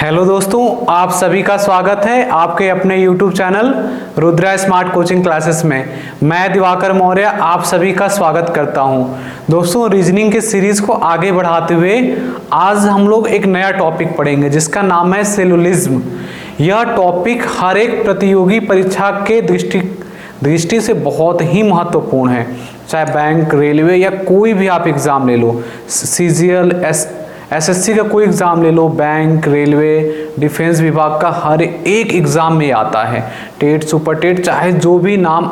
Hello दोस्तों, आप सभी का स्वागत है आपके अपने YouTube channel Rudra smart coaching classes में। मैं दिवाकर मौर्य आप सभी का स्वागत करता हूं। दोस्तों, रीजनिंग के सीरीज को आगे बढ़ाते हुए आज हम लोग एक नया टॉपिक पढ़ेंगे जिसका नाम है सिलोजिज्म। यह टॉपिक हर एक प्रतियोगी परीक्षा के दृष्टि से बहुत ही महत्वपूर्ण है। चाहे बैंक, रेलवे या कोई भी आप एग्जाम ले लो, CGL, SSC का कोई एग्ज़ाम ले लो, बैंक, रेलवे, डिफेंस विभाग का हर एक एग्ज़ाम में आता है। टेट, सुपर टेट, चाहे जो भी नाम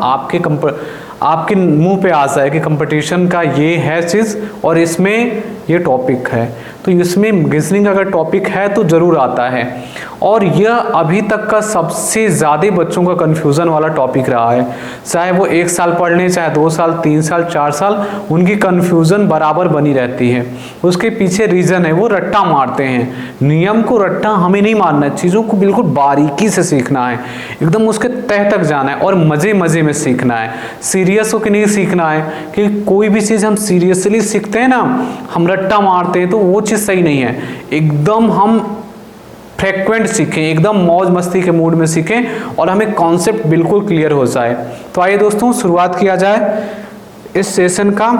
आपके मुंह पे आ जाए कि कंपटीशन का ये है चीज़ और इसमें ये टॉपिक है, तो इसमें रीजनिंग अगर टॉपिक है तो ज़रूर आता है। और यह अभी तक का सबसे ज़्यादा बच्चों का कन्फ्यूज़न वाला टॉपिक रहा है। चाहे वो 1 साल पढ़ लें, चाहे 2 साल, 3 साल, 4 साल, उनकी कन्फ्यूज़न बराबर बनी रहती है। उसके पीछे रीज़न है, वो रट्टा मारते हैं। नियम को रट्टा हमें नहीं मारना है, चीज़ों को बिल्कुल बारीकी से सीखना है, एकदम उसके तह तक जाना है और मज़े मज़े में सीखना है। सीरियस होकर नहीं सीखना है कि कोई भी चीज़ हम सीरियसली सीखते हैं ना, हम रट्टा मारते हैं तो वो चीज़ सही नहीं है। एकदम हम फ्रिक्वेंट सीखें, एकदम मौज मस्ती के मूड में सीखें और हमें कॉन्सेप्ट बिल्कुल क्लियर हो जाए। तो आइए दोस्तों शुरुआत किया जाए इस सेशन का।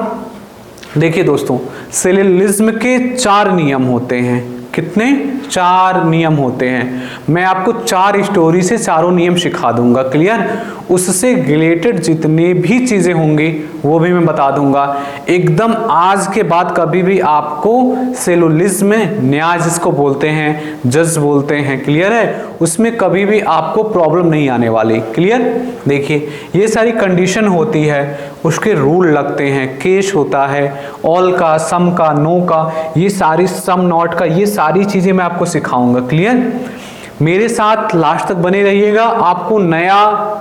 देखिए दोस्तों, सिलोजिज्म के 4 नियम होते हैं। कितने? 4 नियम होते हैं। मैं आपको 4 स्टोरी से चारों नियम सिखा दूंगा, क्लियर। उससे रिलेटेड जितनी भी चीज़ें होंगी वो भी मैं बता दूंगा। एकदम आज के बाद कभी भी आपको सिलोजिज्म में न्याय जिसको बोलते हैं, जज बोलते हैं, क्लियर है, उसमें कभी भी आपको प्रॉब्लम नहीं आने वाली, क्लियर। देखिए, ये सारी कंडीशन होती है, उसके रूल लगते हैं, केस होता है, ऑल का, सम का, नो का, ये सारी सम नॉट का, ये सारी चीज़ें मैं आपको सिखाऊंगा, क्लियर। मेरे साथ लास्ट तक बने रहिएगा। आपको नया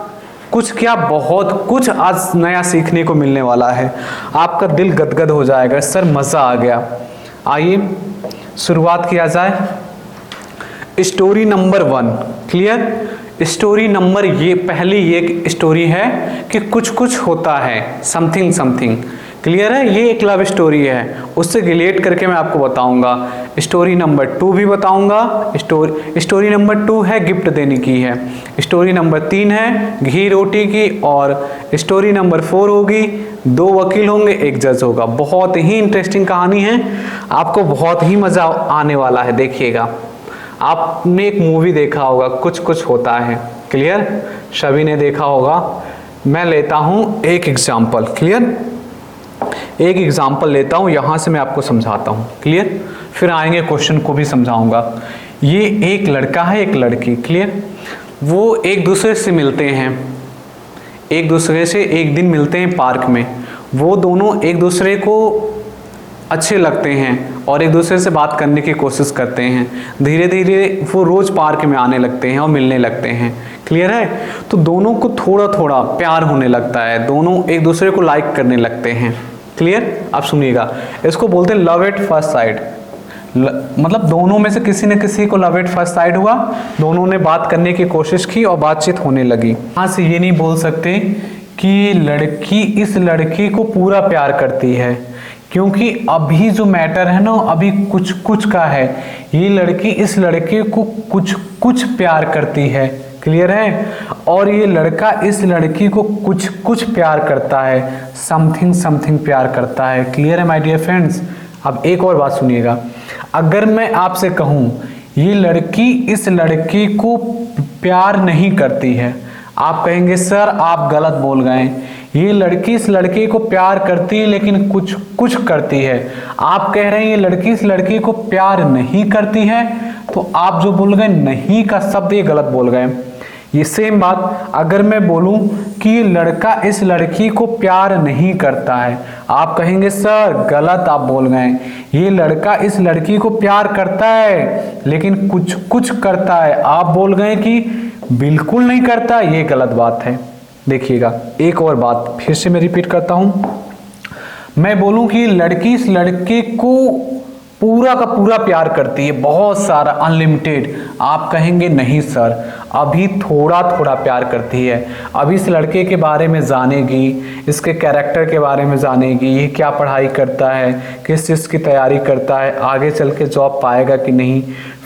कुछ क्या, बहुत कुछ आज नया सीखने को मिलने वाला है। आपका दिल गदगद हो जाएगा, सर मज़ा आ गया। आइए शुरुआत किया जाए। Story number 1, clear. Story number ये पहली ये स्टोरी है कि कुछ कुछ होता है, समथिंग समथिंग, क्लियर है। ये एक लव स्टोरी है, उससे रिलेट करके मैं आपको बताऊंगा। स्टोरी नंबर 2 भी बताऊंगा। स्टोरी नंबर 2 है गिफ्ट देने की है। स्टोरी नंबर 3 है घी रोटी की। और स्टोरी नंबर 4 होगी 2 वकील होंगे, 1 जज होगा। बहुत ही इंटरेस्टिंग कहानी है, आपको बहुत ही मज़ा आने वाला है। देखिएगा, आपने एक मूवी देखा होगा, कुछ कुछ होता है, क्लियर, सभी ने देखा होगा। मैं लेता हूँ एक एग्जाम्पल, क्लियर। एक एग्जाम्पल लेता हूँ, यहाँ से मैं आपको समझाता हूँ, क्लियर। फिर आएंगे क्वेश्चन को भी समझाऊंगा। ये एक लड़का है, एक लड़की, क्लियर। वो एक दूसरे से मिलते हैं, एक दूसरे से एक दिन मिलते हैं पार्क में। वो दोनों एक दूसरे को अच्छे लगते हैं और एक दूसरे से बात करने की कोशिश करते हैं। धीरे धीरे वो रोज़ पार्क में आने लगते हैं और मिलने लगते हैं, क्लियर है। तो दोनों को थोड़ा थोड़ा प्यार होने लगता है, दोनों एक दूसरे को लाइक करने लगते हैं, क्लियर। आप सुनिएगा, इसको बोलते हैं लव एट फर्स्ट साइट। मतलब दोनों में से किसी न किसी को लव एट फर्स्ट साइट हुआ, दोनों ने बात करने की कोशिश की और बातचीत होने लगी। यहाँ से ये नहीं बोल सकते कि लड़की इस लड़के को पूरा प्यार करती है, क्योंकि अभी जो मैटर है ना, अभी कुछ कुछ का है। ये लड़की इस लड़के को कुछ कुछ प्यार करती है, क्लियर है। और ये लड़का इस लड़की को कुछ कुछ प्यार करता है, समथिंग समथिंग प्यार करता है, क्लियर है माय डियर फ्रेंड्स। अब एक और बात सुनिएगा, अगर मैं आपसे कहूँ ये लड़की इस लड़के को प्यार नहीं करती है, आप कहेंगे सर आप गलत बोल गए। ये लड़की इस लड़के को प्यार करती है लेकिन कुछ कुछ करती है। आप कह रहे हैं ये लड़की इस लड़के को प्यार नहीं करती है, तो आप जो बोल गए नहीं का शब्द ये गलत बोल गए। ये सेम बात अगर मैं बोलूं कि ये लड़का इस लड़की को प्यार नहीं करता है, आप कहेंगे सर गलत आप बोल गए। ये लड़का इस लड़की को प्यार करता है लेकिन कुछ कुछ करता है, आप बोल गए कि बिल्कुल नहीं करता, ये गलत बात है। देखिएगा, एक और बात फिर से मैं रिपीट करता हूं। मैं बोलूं कि लड़की इस लड़के को पूरा का पूरा प्यार करती है, बहुत सारा, अनलिमिटेड, आप कहेंगे नहीं सर अभी थोड़ा थोड़ा प्यार करती है। अभी इस लड़के के बारे में जानेगी, इसके कैरेक्टर के बारे में जानेगी, ये क्या पढ़ाई करता है, किस चीज़ की तैयारी करता है, आगे चल के जॉब पाएगा कि नहीं,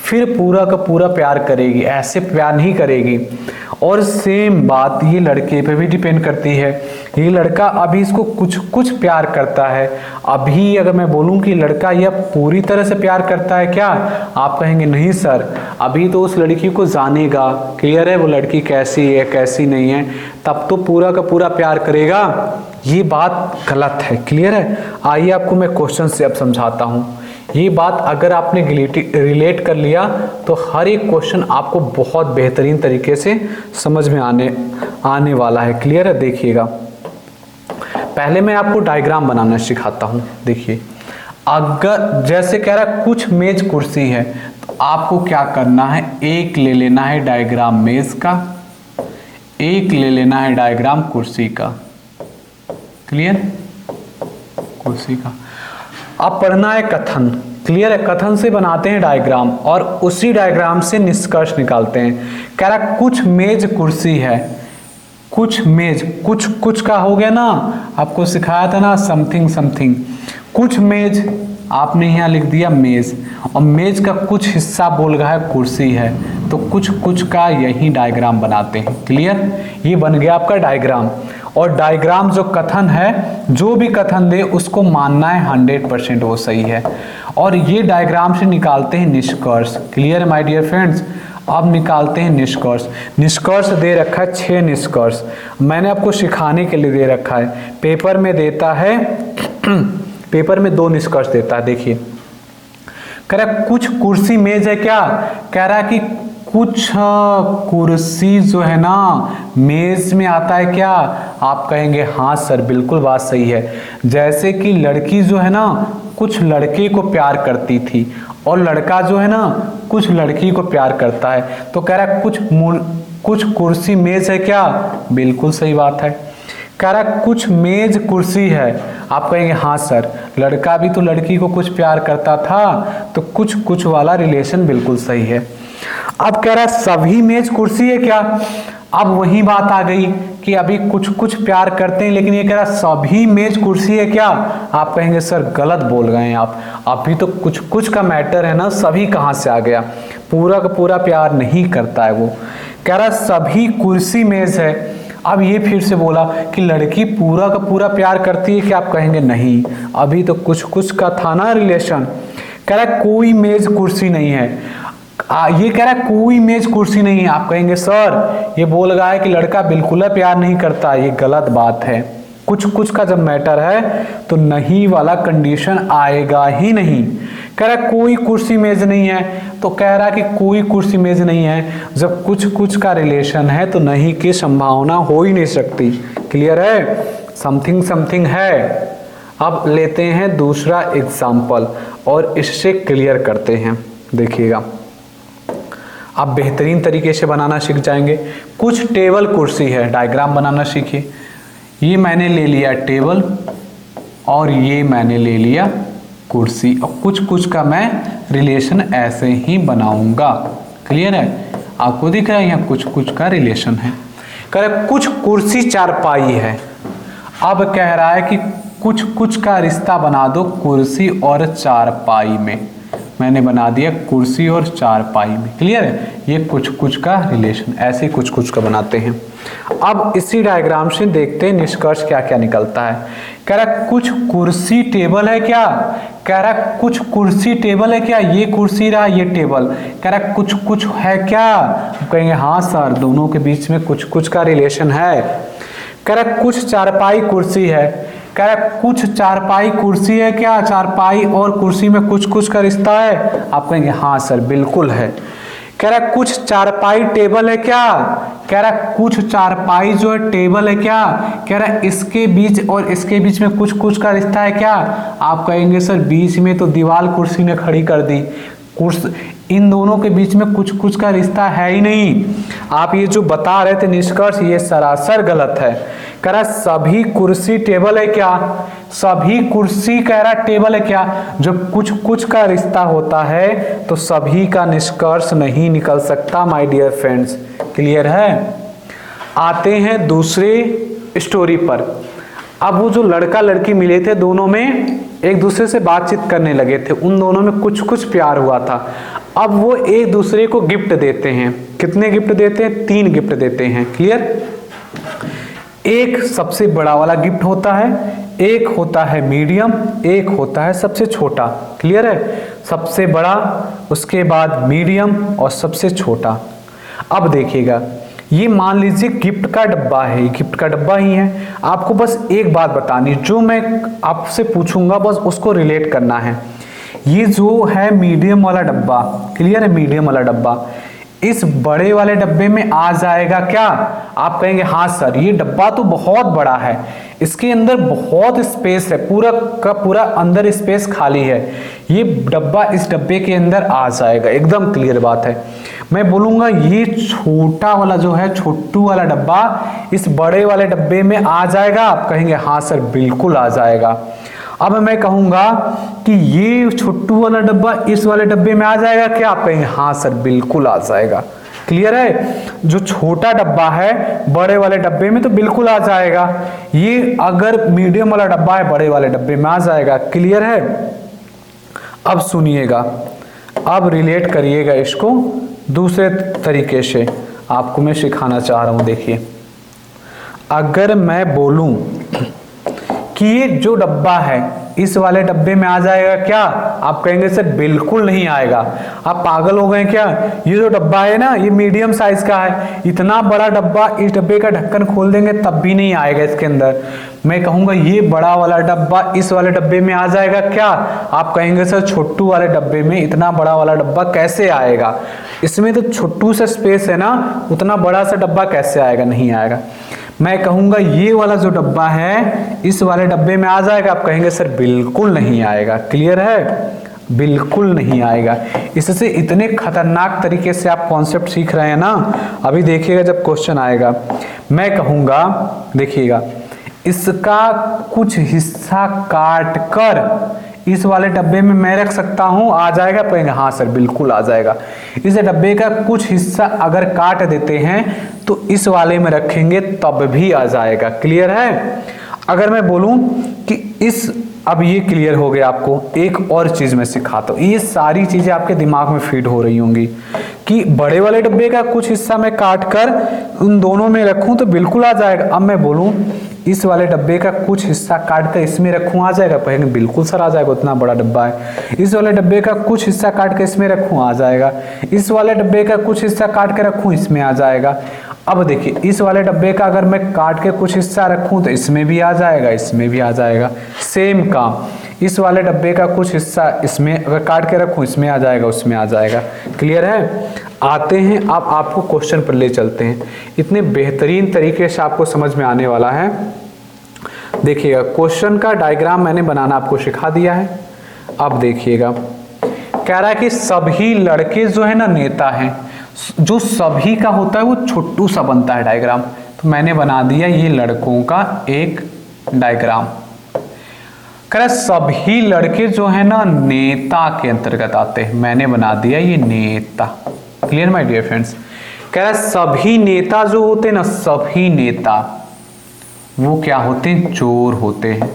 फिर पूरा का पूरा प्यार करेगी, ऐसे प्यार नहीं करेगी। और सेम बात ये लड़के पे भी डिपेंड करती है। ये लड़का अभी इसको कुछ कुछ प्यार करता है, अभी अगर मैं बोलूं कि लड़का यह पूरी तरह से प्यार करता है क्या, आप कहेंगे नहीं सर, अभी तो उस लड़की को जानेगा, क्लियर है, वो लड़की कैसी है कैसी नहीं है, तब तो पूरा का पूरा प्यार करेगा। ये बात गलत है, क्लियर है। आइए आपको मैं क्वेश्चन से अब समझाता हूँ। ये बात अगर आपने रिलेट कर लिया तो हर एक क्वेश्चन आपको बहुत बेहतरीन तरीके से समझ में आने वाला है, क्लियर है। देखिएगा, पहले मैं आपको डायग्राम बनाना सिखाता हूँ। देखिए, अगर जैसे कह रहा कुछ मेज कुर्सी है, तो आपको क्या करना है, एक ले लेना है डायग्राम मेज का, एक ले लेना है डायग्राम कुर्सी का, क्लियर, कुर्सी का। अब पढ़ना है कथन, क्लियर है। कथन से बनाते हैं डायग्राम और उसी डायग्राम से निष्कर्ष निकालते हैं। कह रहा कुछ मेज कुर्सी है, कुछ मेज, कुछ कुछ का हो गया ना, आपको सिखाया था ना समथिंग समथिंग। कुछ मेज आपने यहाँ लिख दिया मेज, और मेज का कुछ हिस्सा बोल रहा है कुर्सी है, तो कुछ कुछ का यही डायग्राम बनाते हैं, क्लियर। ये बन गया आपका डायग्राम। और डायग्राम जो कथन है, जो भी कथन दे उसको मानना है 100% वो सही है। और ये डायग्राम से निकालते हैं निष्कर्ष, क्लियर माय डियर फ्रेंड्स। अब निकालते हैं निष्कर्ष। निष्कर्ष दे रखा है 6 निष्कर्ष, मैंने आपको सिखाने के लिए दे रखा है। पेपर में देता है पेपर में 2 निष्कर्ष देता है। देखिए, कह रहा कुछ कुर्सी मेज है क्या, कह रहा है कि कुछ कुर्सी जो है ना मेज में आता है क्या, आप कहेंगे हाँ सर बिल्कुल बात सही है। जैसे कि लड़की जो है ना कुछ लड़के को प्यार करती थी, और लड़का जो है ना कुछ लड़की को प्यार करता है, तो कह रहा है कुछ कुर्सी मेज है क्या, बिल्कुल सही बात है। कह रहा कुछ मेज कुर्सी है, आप कहेंगे हाँ सर, लड़का भी तो लड़की को कुछ प्यार करता था, तो कुछ कुछ वाला रिलेशन बिल्कुल सही है। अब कह रहा है सभी मेज कुर्सी है क्या, अब वही बात आ गई कि अभी कुछ कुछ प्यार करते हैं, लेकिन ये कह रहा सभी मेज कुर्सी है क्या, आप कहेंगे सर गलत बोल गए हैं आप, अभी तो कुछ कुछ का मैटर है ना, सभी कहाँ से आ गया, पूरा का पूरा प्यार नहीं करता है वो। कह रहा सभी कुर्सी मेज है, अब ये फिर से बोला कि लड़की पूरा का पूरा प्यार करती है कि, आप कहेंगे नहीं, अभी तो कुछ कुछ का था ना रिलेशन। कह रहा कोई मेज कुर्सी नहीं है, ये कह रहा है कोई मेज कुर्सी नहीं है, आप कहेंगे सर ये बोल रहा है कि लड़का बिल्कुल प्यार नहीं करता, ये गलत बात है। कुछ कुछ का जब मैटर है तो नहीं वाला कंडीशन आएगा ही नहीं। कह रहा कोई कुर्सी मेज नहीं है, तो कह रहा कि कोई कुर्सी मेज नहीं है, जब कुछ कुछ का रिलेशन है तो नहीं की संभावना हो ही नहीं सकती, क्लियर है, समथिंग समथिंग है। अब लेते हैं दूसरा एग्जाम्पल और इससे क्लियर करते हैं। देखिएगा, आप बेहतरीन तरीके से बनाना सीख जाएंगे। कुछ टेबल कुर्सी है, डायग्राम बनाना सीखिए। ये मैंने ले लिया टेबल और ये मैंने ले लिया कुर्सी, और कुछ कुछ का मैं रिलेशन ऐसे ही बनाऊंगा, क्लियर है, आपको दिख रहा है यहाँ कुछ कुछ का रिलेशन है। कह रहा है कुछ कुर्सी चारपाई है, अब कह रहा है कि कुछ कुछ का रिश्ता बना दो कुर्सी और चारपाई में, मैंने बना दिया कुर्सी और चारपाई में, क्लियर है, ये कुछ कुछ का रिलेशन, ऐसे कुछ कुछ का बनाते हैं। अब इसी डायग्राम से देखते हैं निष्कर्ष क्या क्या निकलता है। कह रहा कुछ कुर्सी टेबल है क्या, कह रहा कुछ कुर्सी टेबल है क्या, ये कुर्सी रहा ये टेबल, कह रहा कुछ कुछ है क्या, कहेंगे हाँ सर दोनों के बीच में कुछ कुछ का रिलेशन है। कह रहा कुछ चारपाई कुर्सी है, कह रहा कुछ चारपाई कुर्सी है क्या, चारपाई और कुर्सी में कुछ कुछ का रिश्ता है, आप कहेंगे हाँ सर बिल्कुल है। कह रहा कुछ चारपाई टेबल है क्या, कह रहा कुछ चारपाई जो है टेबल है क्या, कह रहा इसके बीच और इसके बीच में कुछ कुछ का रिश्ता है क्या, आप कहेंगे सर बीच में तो दीवार कुर्सी ने खड़ी कर दी, इन दोनों के बीच में कुछ कुछ का रिश्ता है ही नहीं। आप ये जो बता रहे थे निष्कर्ष ये सरासर गलत है। कह रहा सभी कुर्सी टेबल है क्या, सभी कुर्सी कह रहा टेबल है क्या, जब कुछ कुछ का रिश्ता होता है तो सभी का निष्कर्ष नहीं निकल सकता माय डियर फ्रेंड्स, क्लियर है। आते हैं दूसरे स्टोरी पर। अब वो जो लड़का लड़की मिले थे दोनों में एक दूसरे से बातचीत करने लगे थे, उन दोनों में कुछ कुछ प्यार हुआ था। अब वो एक दूसरे को गिफ्ट देते हैं। कितने गिफ्ट देते हैं? 3 गिफ्ट देते हैं। क्लियर? एक सबसे बड़ा वाला गिफ्ट होता है, एक होता है मीडियम, एक होता है सबसे छोटा। क्लियर है? सबसे बड़ा, उसके बाद मीडियम और सबसे छोटा। अब देखिएगा, ये मान लीजिए गिफ्ट का डब्बा है, ये गिफ्ट का डब्बा ही है। आपको बस एक बात बतानी, जो मैं आपसे पूछूंगा बस उसको रिलेट करना है। ये जो है मीडियम वाला डब्बा, क्लियर है? मीडियम वाला डब्बा इस बड़े वाले डब्बे में आ जाएगा क्या? आप कहेंगे हाँ सर, ये डब्बा तो बहुत बड़ा है, इसके अंदर बहुत स्पेस है, पूरा का पूरा अंदर स्पेस खाली है, ये डब्बा इस डब्बे के अंदर आ जाएगा। एकदम क्लियर बात है। मैं बोलूंगा ये छोटा वाला जो है, छोटू वाला डब्बा इस बड़े वाले डब्बे में आ जाएगा। आप कहेंगे हाँ सर, बिल्कुल आ जाएगा। अब मैं कहूंगा कि ये छोटू वाला डब्बा इस वाले डब्बे में आ जाएगा क्या? आप कहेंगे हाँ सर, बिल्कुल आ जाएगा। क्लियर है? जो छोटा डब्बा है बड़े वाले डब्बे में तो बिल्कुल आ जाएगा। ये अगर मीडियम वाला डब्बा है बड़े वाले डब्बे में आ जाएगा। क्लियर है? अब सुनिएगा, अब रिलेट करिएगा इसको दूसरे तरीके से, आपको मैं सिखाना चाह रहा हूं। देखिए, अगर मैं बोलूं कि ये जो डब्बा है इस वाले डब्बे में आ जाएगा क्या? आप कहेंगे सर बिल्कुल नहीं आएगा। आप पागल हो गए क्या? ये जो डब्बा है ना, ये मीडियम साइज का है, इतना बड़ा डब्बा, इस डब्बे का ढक्कन खोल देंगे तब भी नहीं आएगा इसके अंदर। मैं कहूंगा ये बड़ा वाला डब्बा इस वाले डब्बे में आ जाएगा क्या? आप कहेंगे सर छोटू वाले डब्बे में इतना बड़ा वाला डब्बा कैसे आएगा? इसमें तो छोटू सा स्पेस है ना, उतना बड़ा सा डब्बा कैसे आएगा? नहीं आएगा। मैं कहूंगा ये वाला जो डब्बा है इस वाले डब्बे में आ जाएगा। आप कहेंगे सर बिल्कुल नहीं आएगा। क्लियर है? बिल्कुल नहीं आएगा। इससे इतने खतरनाक तरीके से आप कॉन्सेप्ट सीख रहे हैं ना, अभी देखिएगा जब क्वेश्चन आएगा। मैं कहूंगा, देखिएगा, इसका कुछ हिस्सा काट कर इस वाले डब्बे में मैं रख सकता हूं, आ जाएगा? कहेंगे हाँ सर, बिल्कुल आ जाएगा। इस डब्बे का कुछ हिस्सा अगर काट देते हैं तो इस वाले में रखेंगे तब भी आ जाएगा। क्लियर है? अगर मैं बोलूं कि इस, अब ये क्लियर हो गया आपको। एक और चीज मैं सिखाता हूं, ये सारी चीजें आपके दिमाग में फीड हो रही होंगी कि बड़े वाले डब्बे का कुछ हिस्सा मैं काट कर उन दोनों में रखूं तो बिल्कुल आ जाएगा। अब मैं बोलूं इस वाले डब्बे का कुछ हिस्सा काट कर इसमें रखूं, आ जाएगा? कहेंगे बिल्कुल सर आ जाएगा, उतना बड़ा डब्बा है। इस वाले डब्बे का कुछ हिस्सा काट कर इसमें रखूं, आ जाएगा। इस वाले डब्बे का कुछ हिस्सा काट कर रखूं, इसमें आ जाएगा। अब देखिए, इस वाले डब्बे का अगर मैं काट के कुछ हिस्सा रखूं तो इसमें भी आ जाएगा, इसमें भी आ जाएगा। सेम काम, इस वाले डब्बे का कुछ हिस्सा इसमें अगर काट के रखूं, इसमें आ जाएगा, उसमें आ जाएगा। क्लियर है? आते हैं अब आपको क्वेश्चन पर ले चलते हैं। इतने बेहतरीन तरीके से आपको समझ में आने वाला है। देखिएगा, क्वेश्चन का डायग्राम मैंने बनाना आपको सिखा दिया है। अब देखिएगा, कह रहा है कि सभी लड़के जो है ना नेता हैं। जो सभी का होता है वो छोटू सा बनता है डायग्राम, तो मैंने बना दिया ये लड़कों का एक डायग्राम। कह रहा है सभी लड़के जो है ना नेता के अंतर्गत आते हैं, मैंने बना दिया ये नेता। Clear my dear friends? कह रहा है सभी नेता जो होते हैं ना, सभी नेता वो क्या होते हैं? चोर होते हैं।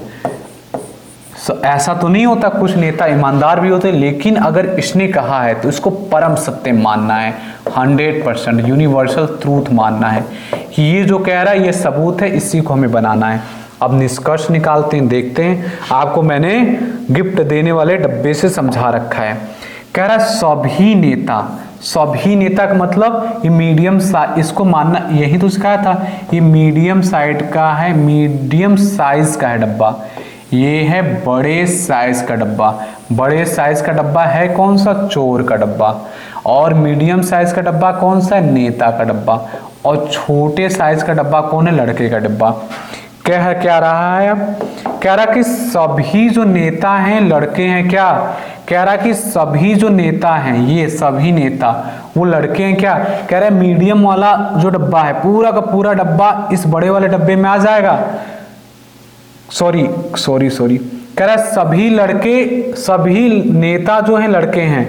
ऐसा तो नहीं होता, कुछ नेता ईमानदार भी होते हैं, लेकिन अगर इसने कहा है तो इसको परम सत्य मानना है, 100% यूनिवर्सल ट्रूथ मानना है कि ये जो कह रहा है ये सबूत है, इसी को हमें बनाना है। अब निष्कर्ष निकालते हैं, देखते हैं। आपको मैंने गिफ्ट देने वाले डब्बे से समझा रखा है। कह रहा है सभी नेता, सभी नेता का मतलब ये मीडियम साइज, इसको मानना, यही तो सिखाया था, ये मीडियम साइज का है, मीडियम साइज का है डब्बा। ये है बड़े साइज का डब्बा। बड़े साइज का डब्बा है कौन सा? चोर का डब्बा। और मीडियम साइज का डब्बा कौन सा है? नेता का डब्बा। और छोटे साइज का डब्बा कौन है? लड़के का डब्बा। क्या रहा है? अब कह रहा कि सभी जो नेता हैं लड़के हैं। क्या कह रहा कि सभी जो नेता हैं, ये सभी नेता वो लड़के हैं। क्या कह रहा है? मीडियम वाला जो डब्बा है, पूरा का पूरा डब्बा इस बड़े वाले डब्बे में आ जाएगा। सॉरी, कह रहा है सभी लड़के, सभी नेता जो हैं लड़के हैं।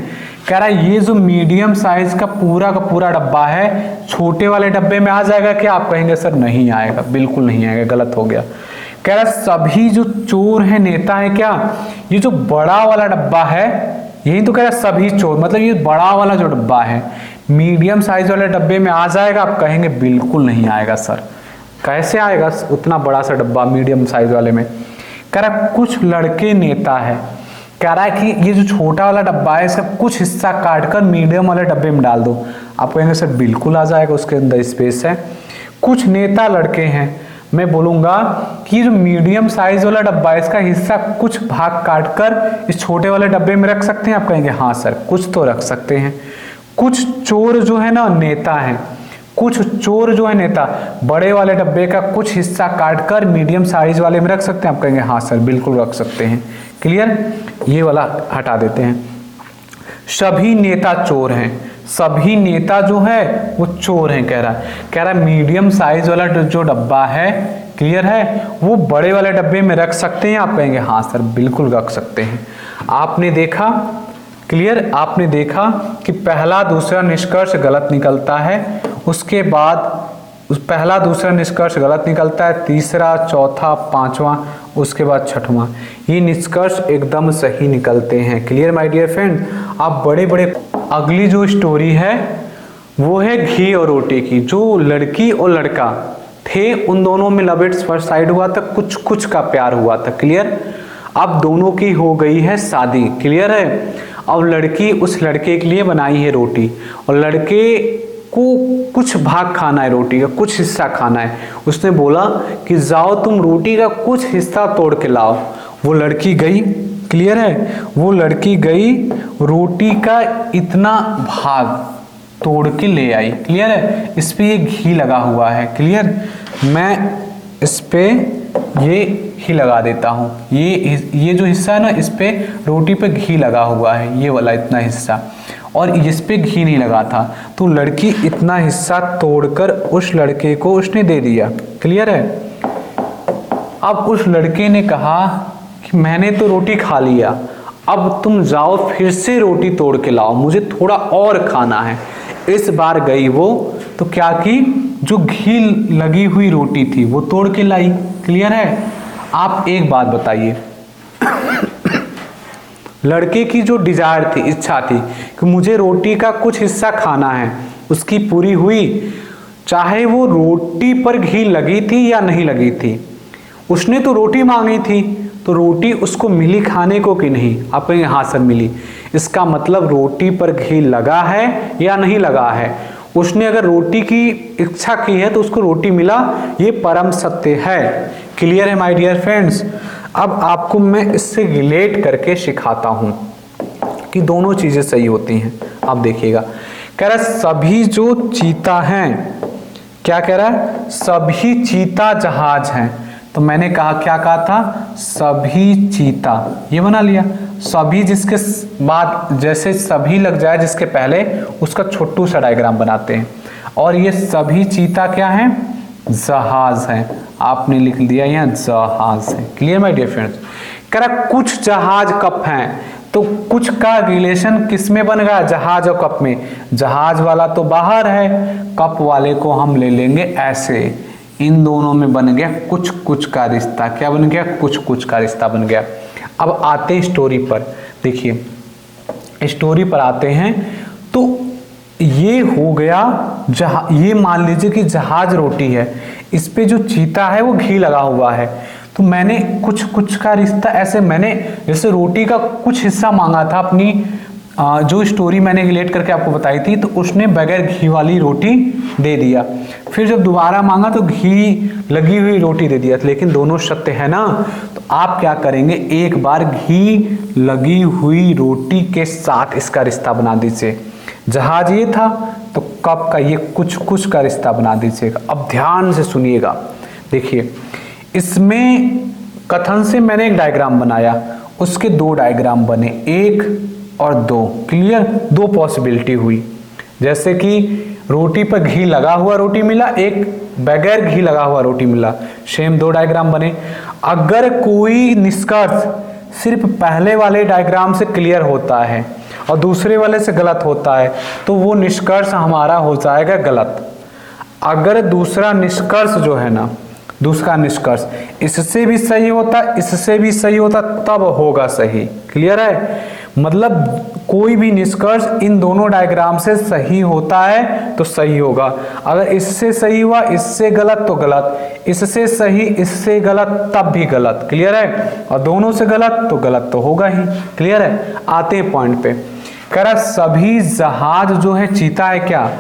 कह रहा है ये जो मीडियम साइज का पूरा डब्बा है छोटे वाले डब्बे में आ जाएगा क्या? आप कहेंगे सर नहीं आएगा, बिल्कुल नहीं आएगा, गलत हो गया। कह रहा सभी जो चोर है नेता है क्या, ये जो बड़ा वाला डब्बा है यही तो कह रहा सभी चोर, मतलब ये बड़ा वाला जो डब्बा है मीडियम साइज वाले डब्बे में आ जाएगा। आप कहेंगे बिल्कुल नहीं आएगा सर, कैसे आएगा उतना बड़ा सा डब्बा मीडियम साइज वाले में। कह रहा कुछ लड़के नेता है, कह रहा है कि ये जो छोटा वाला डब्बा है इसका कुछ हिस्सा काटकर मीडियम वाले डब्बे में डाल दो। आप कहेंगे सर बिल्कुल आ जाएगा, उसके अंदर स्पेस है। कुछ नेता लड़के हैं, मैं बोलूंगा कि जो मीडियम साइज वाला डब्बा है इसका हिस्सा कुछ भाग काटकर इस छोटे वाले डब्बे में रख सकते हैं। आप कहेंगे हाँ सर कुछ तो रख सकते हैं। कुछ चोर जो है ना नेता है, कुछ चोर जो है नेता बड़े वाले डब्बे का कुछ हिस्सा काटकर मीडियम साइज वाले में रख सकते हैं। आप कहेंगे हाँ सर बिल्कुल रख सकते हैं। क्लियर, ये वाला हटा देते हैं। सभी नेता चोर हैं, सभी नेता जो है वो चोर हैं। कह रहा मीडियम साइज वाला जो डब्बा है, क्लियर है, वो बड़े वाले डब्बे में रख सकते हैं। आप कहेंगे हाँ सर बिल्कुल रख सकते हैं। आपने देखा, क्लियर, आपने देखा कि पहला दूसरा निष्कर्ष गलत निकलता है, उसके बाद उस पहला दूसरा निष्कर्ष गलत निकलता है, तीसरा चौथा पांचवा उसके बाद छठवां, ये निष्कर्ष एकदम सही निकलते हैं। क्लियर माय डियर फ्रेंड, आप बड़े बड़े। अगली जो स्टोरी है वो है घी और रोटी की। जो लड़की और लड़का थे उन दोनों में लव एट फर्स्ट साइड हुआ था, कुछ कुछ का प्यार हुआ था। क्लियर, अब दोनों की हो गई है शादी। क्लियर है, अब लड़की उस लड़के के लिए बनाई है रोटी और लड़के को कुछ भाग खाना है, रोटी का कुछ हिस्सा खाना है। उसने बोला कि जाओ तुम रोटी का कुछ हिस्सा तोड़ के लाओ। वो लड़की गई, क्लियर है, वो लड़की गई रोटी का इतना भाग तोड़ के ले आई। क्लियर है, इस पे ये घी लगा हुआ है। क्लियर, मैं इस पे ये घी लगा देता हूँ। ये जो हिस्सा है ना, इस पे रोटी पे घी लगा हुआ है, ये वाला इतना हिस्सा, और इस पे घी नहीं लगा था। तो लड़की इतना हिस्सा तोड़कर उस लड़के को उसने दे दिया। क्लियर है, अब उस लड़के ने कहा कि मैंने तो रोटी खा लिया, अब तुम जाओ फिर से रोटी तोड़ के लाओ, मुझे थोड़ा और खाना है। इस बार गई वो तो क्या की, जो घी लगी हुई रोटी थी वो तोड़ के लाई। क्लियर है, आप एक बात बताइए, लड़के की जो डिजायर थी, इच्छा थी कि मुझे रोटी का कुछ हिस्सा खाना है, उसकी पूरी हुई, चाहे वो रोटी पर घी लगी थी या नहीं लगी थी। उसने तो रोटी मांगी थी, तो रोटी उसको मिली खाने को कि नहीं। आप कहेंगे हाँ सर मिली, इसका मतलब रोटी पर घी लगा है या नहीं लगा है। उसने अगर रोटी की इच्छा की है तो उसको रोटी मिला, ये परम सत्य है। क्लियर है माय डियर फ्रेंड्स। अब आपको मैं इससे रिलेट करके सिखाता हूं कि दोनों चीजें सही होती हैं। आप देखिएगा, कह रहा सभी जो चीता हैं, क्या कह रहा है, सभी चीता जहाज हैं। तो मैंने कहा, क्या कहा था, सभी चीता, ये बना लिया। सभी जिसके बाद जैसे सभी लग जाए जिसके पहले, उसका छोटू सा डायग्राम बनाते हैं। और ये सभी चीता क्या है, जहाज है। आपने लिख दिया यहाँ जहाज है। Clear my dear friends. कह रहा कुछ जहाज कप हैं, तो कुछ का रिलेशन किस में बन गया, जहाज और कप में। जहाज वाला तो बाहर है, कप वाले को हम ले लेंगे ऐसे, इन दोनों में बन गया कुछ कुछ का रिश्ता। क्या बन गया, कुछ कुछ का रिश्ता बन गया। अब आते हैं स्टोरी पर। देखिए स्टोरी पर आते हैं, तो ये हो गया ये मान लीजिए कि जहाज रोटी है, इस पे जो चीता है वो घी लगा हुआ है। तो मैंने कुछ कुछ का रिश्ता ऐसे, मैंने जैसे रोटी का कुछ हिस्सा मांगा था अपनी जो स्टोरी मैंने रिलेट करके आपको बताई थी, तो उसने बगैर घी वाली रोटी दे दिया। फिर जब दोबारा मांगा तो घी लगी हुई रोटी दे दिया। लेकिन दोनों सत्य है ना, तो आप क्या करेंगे, एक बार घी लगी हुई रोटी के साथ इसका रिश्ता बना दीजिए। जहाज ये था तो कप का ये कुछ कुछ का रिश्ता बना दीजिएगा। अब ध्यान से सुनिएगा, देखिए इसमें कथन से मैंने एक डायग्राम बनाया, उसके दो डायग्राम बने, एक और दो। क्लियर, दो पॉसिबिलिटी हुई। जैसे कि रोटी पर घी लगा हुआ रोटी मिला, एक बगैर घी लगा हुआ रोटी मिला, सेम दो डायग्राम बने। अगर कोई निष्कर्ष सिर्फ पहले वाले डायग्राम से क्लियर होता है और दूसरे वाले से गलत होता है, तो वो निष्कर्ष हमारा हो जाएगा गलत। अगर दूसरा निष्कर्ष जो है ना, दूसरा निष्कर्ष इससे भी सही होता, इससे भी सही होता, तब होगा सही। क्लियर है? मतलब कोई भी निष्कर्ष इन दोनों डायग्राम से सही होता है तो सही होगा। अगर इससे सही हुआ, इससे गलत तो गलत, इससे सही इससे गलत तब भी गलत। क्लियर है? और दोनों से गलत तो गलत तो होगा ही। क्लियर है? आते हैं पॉइंट पे। कह रहा सभी जहाज जो है चीता है क्या?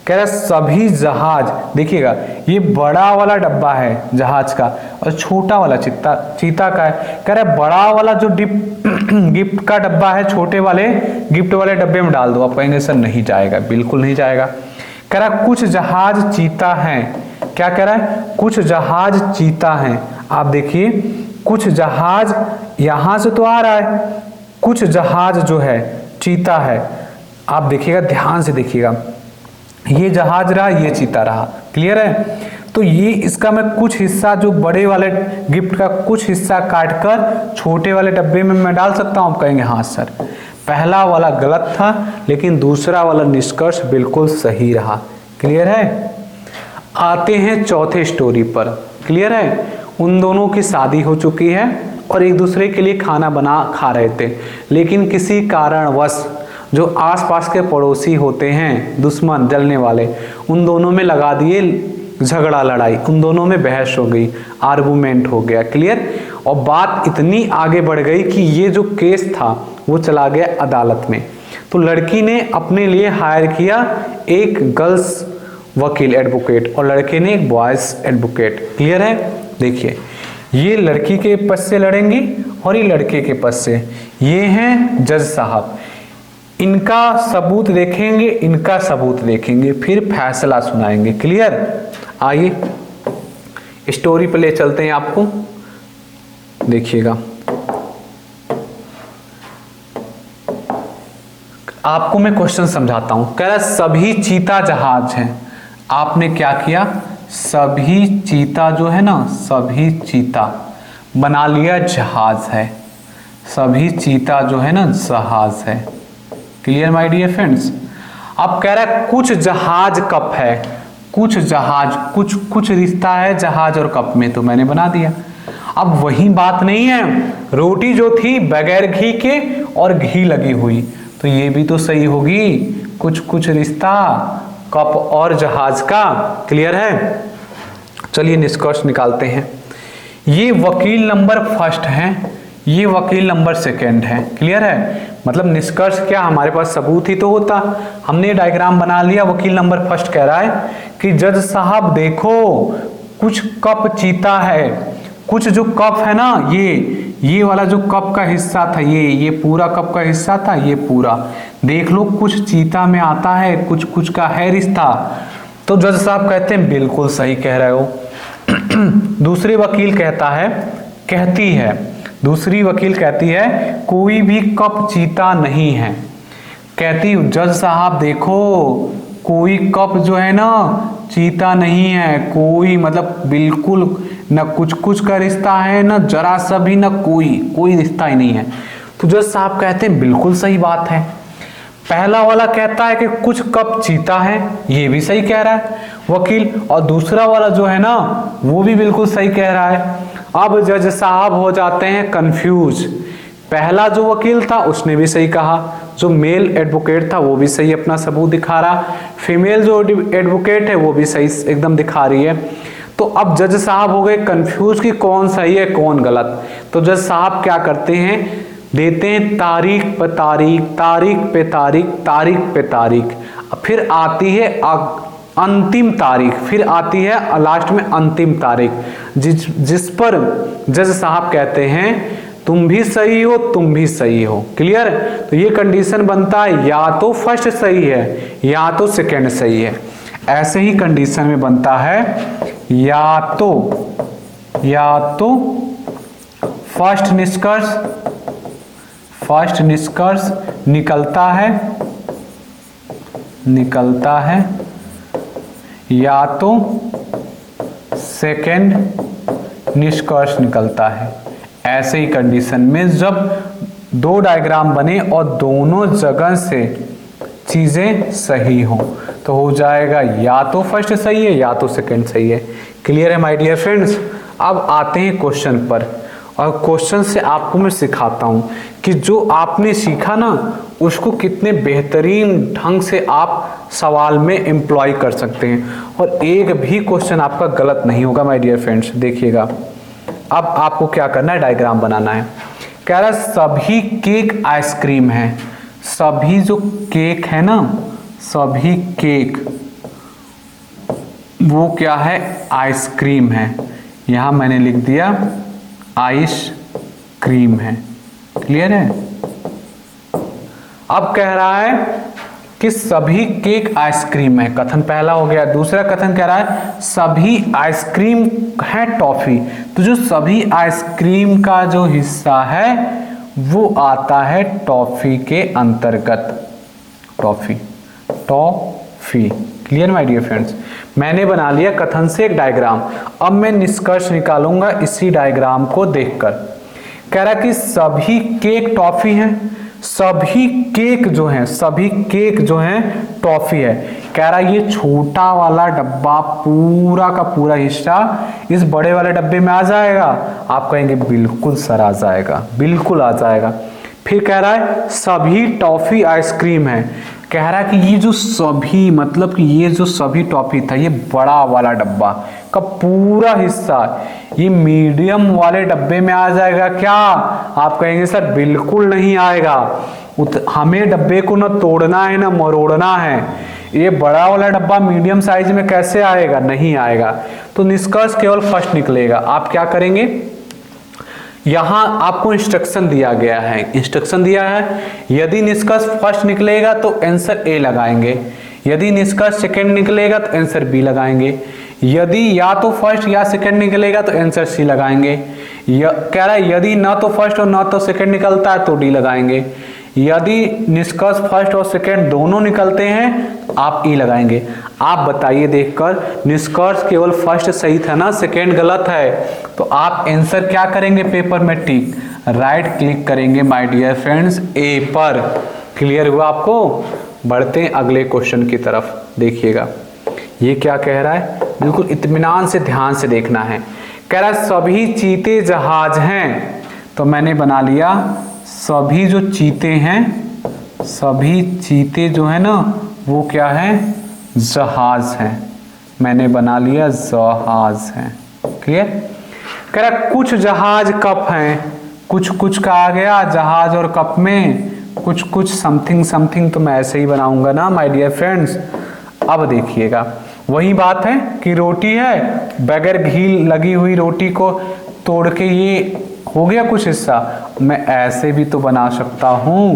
कह रहा सभी जहाज, देखिएगा ये बड़ा वाला डब्बा है जहाज का और छोटा वाला चीता का है। कह रहा बड़ा वाला जो गिफ्ट का डब्बा है छोटे वाले गिफ्ट वाले डब्बे में डाल दो। आप कहेंगे सर नहीं जाएगा, बिल्कुल नहीं जाएगा। कह रहा कुछ जहाज चीता हैं। क्या कह रहा है? कुछ जहाज चीता हैं। आप देखिए कुछ जहाज यहां से तो आ रहा है, कुछ जहाज जो है चीता है। आप देखिएगा, ध्यान से देखिएगा, ये जहाज रहा, ये चीता रहा। क्लियर है? तो ये इसका मैं कुछ हिस्सा जो बड़े वाले गिफ्ट का कुछ हिस्सा काटकर छोटे वाले डब्बे में मैं डाल सकता हूं। आप कहेंगे हाँ सर, पहला वाला गलत था लेकिन दूसरा वाला निष्कर्ष बिल्कुल सही रहा। क्लियर है? आते हैं चौथे स्टोरी पर। क्लियर है? उन दोनों की शादी हो चुकी है और एक दूसरे के लिए खाना बना खा रहे थे, लेकिन किसी कारणवश जो आसपास के पड़ोसी होते हैं, दुश्मन जलने वाले, उन दोनों में लगा दिए झगड़ा, लड़ाई, उन दोनों में बहस हो गई, आर्गुमेंट हो गया। क्लियर? और बात इतनी आगे बढ़ गई कि ये जो केस था वो चला गया अदालत में। तो लड़की ने अपने लिए हायर किया एक गर्ल्स वकील एडवोकेट और लड़के ने एक बॉयज एडवोकेट। क्लियर है? देखिए ये लड़की के पक्ष से लड़ेंगी और ये लड़के के पक्ष से। ये हैं जज साहब, इनका सबूत देखेंगे, इनका सबूत देखेंगे, फिर फैसला सुनाएंगे। क्लियर? आइए स्टोरी पे ले चलते हैं आपको, देखिएगा। आपको मैं क्वेश्चन समझाता हूं। कह रहा सभी चीता जहाज हैं। आपने क्या किया? सभी चीता जो है ना, सभी चीता बना लिया जहाज है। सभी चीता जो है ना जहाज है। Clear my dear friends? अब कह रहा है कुछ जहाज कप है, कुछ जहाज, कुछ रिश्ता है जहाज और कप में, तो मैंने बना दिया। अब वही बात नहीं है, रोटी जो थी बगैर घी के और घी लगी हुई, तो ये भी तो सही होगी। कुछ रिश्ता कप और जहाज का। क्लियर है? चलिए निष्कर्ष निकालते हैं। ये वकील नंबर फर्स्ट है, ये वकील नंबर सेकंड है। क्लियर है? मतलब निष्कर्ष क्या, हमारे पास सबूत ही तो होता। हमने डायग्राम बना लिया, वकील नंबर फर्स्ट कह रहा है कि जज साहब देखो कुछ कप चीता है, कुछ जो कप है ना, ये वाला जो कप का हिस्सा था, ये पूरा कप का हिस्सा था, ये पूरा देख लो, कुछ चीता में आता है, कुछ का है रिश्ता। तो जज साहब कहते हैं बिल्कुल सही कह रहे हो। दूसरे वकील दूसरी वकील कहती है कोई भी कप चीता नहीं है। कहती जज साहब देखो कोई कप जो है ना चीता नहीं है, कोई मतलब बिल्कुल न कुछ का रिश्ता है, न जरा सा भी, न कोई रिश्ता ही नहीं है। तो जज साहब कहते हैं बिल्कुल सही बात है। पहला वाला कहता है कि कुछ कप चीता है, ये भी सही कह रहा है वकील, और दूसरा वाला जो है ना वो भी बिल्कुल सही कह रहा है। अब जज साहब हो जाते हैं कंफ्यूज। पहला जो वकील था उसने भी सही कहा, जो मेल एडवोकेट था वो भी सही अपना सबूत दिखा रहा, फीमेल जो एडवोकेट है वो भी सही एकदम दिखा रही है। तो अब जज साहब हो गए कंफ्यूज कि कौन सही है कौन गलत। तो जज साहब क्या करते हैं, देते हैं तारीख पे तारीख, तारीख पे तारीख, तारीख पे तारीख, फिर आती है अंतिम तारीख, फिर आती है लास्ट में अंतिम तारीख, जिस पर जज साहब कहते हैं तुम भी सही हो, तुम भी सही हो। क्लियर? तो ये कंडीशन बनता है या तो फर्स्ट सही है या तो सेकंड सही है। ऐसे ही कंडीशन में बनता है या तो फर्स्ट निष्कर्ष निकलता है या तो सेकंड निष्कर्ष निकलता है। ऐसे ही कंडीशन में जब दो डायग्राम बने और दोनों जगह से चीजें सही हो, तो हो जाएगा या तो फर्स्ट सही है या तो सेकंड सही है। क्लियर है माय डियर फ्रेंड्स। अब आते हैं क्वेश्चन पर, और क्वेश्चन से आपको मैं सिखाता हूं कि जो आपने सीखा ना उसको कितने बेहतरीन ढंग से आप सवाल में एम्प्लॉय कर सकते हैं, और एक भी क्वेश्चन आपका गलत नहीं होगा माय डियर फ्रेंड्स। देखिएगा अब आपको क्या करना है, डायग्राम बनाना है। कह रहा है सभी केक आइसक्रीम है, सभी जो केक है ना, सभी केक वो क्या है, आइसक्रीम है। यहां मैंने लिख दिया आइसक्रीम है। क्लियर है। अब कह रहा है कि सभी केक आइसक्रीम है, कथन पहला हो गया। दूसरा कथन कह रहा है सभी आइसक्रीम है टॉफी, तो जो सभी आइसक्रीम का जो हिस्सा है वो आता है टॉफी के अंतर्गत। Toffee, toffee. Clear my dear friends. मैंने बना लिया कथन से एक डायग्राम। अब मैं निष्कर्ष निकालूंगा इसी डायग्राम को देखकर। कह रहा कि सभी केक टॉफी हैं, सभी केक जो हैं, सभी केक जो हैं टॉफी है। कह रहा ये छोटा वाला डब्बा पूरा का पूरा हिस्सा इस बड़े वाले डब्बे में आ जाएगा। आप कहेंगे बिल्कुल सर आ जाएगा, बिल्कुल आ जाएगा। फिर कह रहा है सभी टॉफी आइसक्रीम है। कह रहा है कि ये जो सभी मतलब कि ये जो सभी टॉफी था, ये बड़ा वाला डब्बा का पूरा हिस्सा ये मीडियम वाले डब्बे में आ जाएगा क्या? आप कहेंगे सर बिल्कुल नहीं आएगा। हमें डब्बे को ना तोड़ना है ना मरोड़ना है। ये बड़ा वाला डब्बा मीडियम साइज में कैसे आएगा? नहीं आएगा। तो निष्कर्ष केवल फर्स्ट निकलेगा। आप क्या करेंगे, यहां आपको इंस्ट्रक्शन दिया गया है, इंस्ट्रक्शन दिया है यदि निष्कर्ष फर्स्ट निकलेगा तो आंसर ए लगाएंगे, यदि निष्कर्ष सेकंड निकलेगा तो आंसर बी लगाएंगे, यदि या तो फर्स्ट या सेकंड निकलेगा तो आंसर सी लगाएंगे। कह रहा है यदि ना तो फर्स्ट और ना तो सेकंड निकलता है तो डी लगाएंगे, यदि निष्कर्ष फर्स्ट और सेकंड दोनों निकलते हैं तो आप ई लगाएंगे। आप बताइए देखकर, निष्कर्ष केवल फर्स्ट सही था ना, सेकंड गलत है, तो आप आंसर क्या करेंगे पेपर में टिक, राइट क्लिक करेंगे माय डियर फ्रेंड्स ए पर। क्लियर हुआ आपको? बढ़ते हैं अगले क्वेश्चन की तरफ। देखिएगा ये क्या कह रहा है, बिल्कुल इत्मीनान से ध्यान से देखना है। कह रहा है सभी चीते जहाज हैं, तो मैंने बना लिया सभी जो चीते हैं, सभी चीते जो है ना वो क्या है, जहाज हैं। मैंने बना लिया जहाज हैं। क्लियर। कह रहा कुछ जहाज कप हैं, कुछ कुछ का आ गया जहाज और कप में, कुछ कुछ समथिंग समथिंग तो मैं ऐसे ही बनाऊंगा ना माय डियर फ्रेंड्स। अब देखिएगा वही बात है कि रोटी है, बगैर घी लगी हुई रोटी को तोड़ के ये हो गया कुछ हिस्सा। मैं ऐसे भी तो बना सकता हूं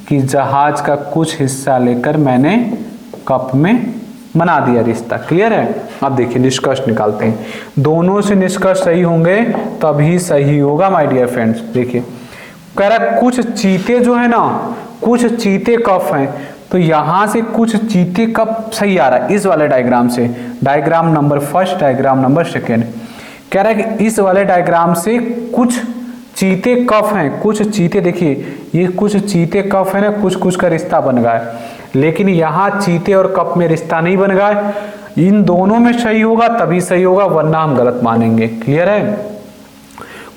कि जहाज का कुछ हिस्सा लेकर मैंने कप में बना दिया रिश्ता। क्लियर है। अब देखिए निष्कर्ष निकालते हैं, दोनों से निष्कर्ष सही होंगे तभी सही होगा माय डियर फ्रेंड्स। देखिए कह रहा कुछ चीते जो है ना, कुछ चीते कप हैं, तो यहां से कुछ चीते कप सही आ रहा है इस वाले डायग्राम से, diagram number first, diagram number second. कह रहा है कि इस वाले डायग्राम से कुछ चीते कफ हैं, कुछ चीते, देखिए ये कुछ चीते कफ है ना, कुछ कुछ का रिश्ता बन गया है, लेकिन यहाँ चीते और कप में रिश्ता नहीं बन गया है। इन दोनों में सही होगा तभी सही होगा, वरना हम गलत मानेंगे। क्लियर है।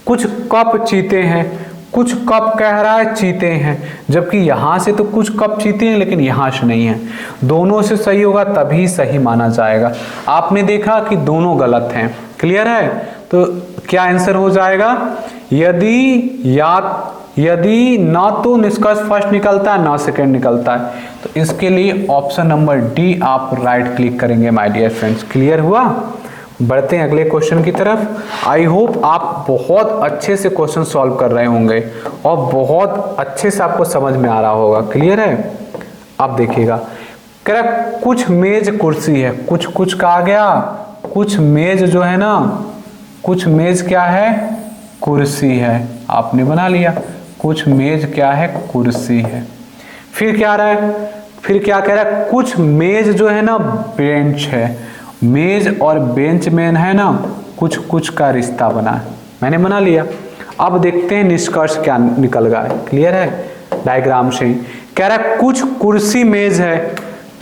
कुछ कप चीते हैं, कुछ कप कह रहा है चीते हैं, जबकि यहां से तो कुछ कप चीते हैं लेकिन यहां से नहीं है। दोनों से सही होगा तभी सही माना जाएगा। आपने देखा कि दोनों गलत हैं। क्लियर है। तो क्या आंसर हो जाएगा, यदि ना तो निष्कर्ष फर्स्ट निकलता है ना सेकंड निकलता है, तो इसके लिए ऑप्शन नंबर डी आप राइट क्लिक करेंगे माय डियर फ्रेंड्स। क्लियर हुआ। बढ़ते हैं अगले क्वेश्चन की तरफ। आई होप आप बहुत अच्छे से क्वेश्चन सॉल्व कर रहे होंगे और बहुत अच्छे से आपको समझ में आ रहा होगा। क्लियर है। अब देखिएगा कह रहा कुछ मेज कुर्सी है, कुछ कुछ का आ गया, कुछ मेज जो है ना, कुछ मेज क्या है, कुर्सी है। आपने बना लिया कुछ मेज क्या है, कुर्सी है। फिर क्या आ रहा है, फिर क्या कह रहा है, कुछ मेज जो है ना बेंच है। मेज और बेंच में है ना कुछ कुछ का रिश्ता बना है, मैंने बना लिया। अब देखते हैं निष्कर्ष क्या निकल गया है। क्लियर है। डायग्राम से कह रहा है कुछ कुर्सी मेज है,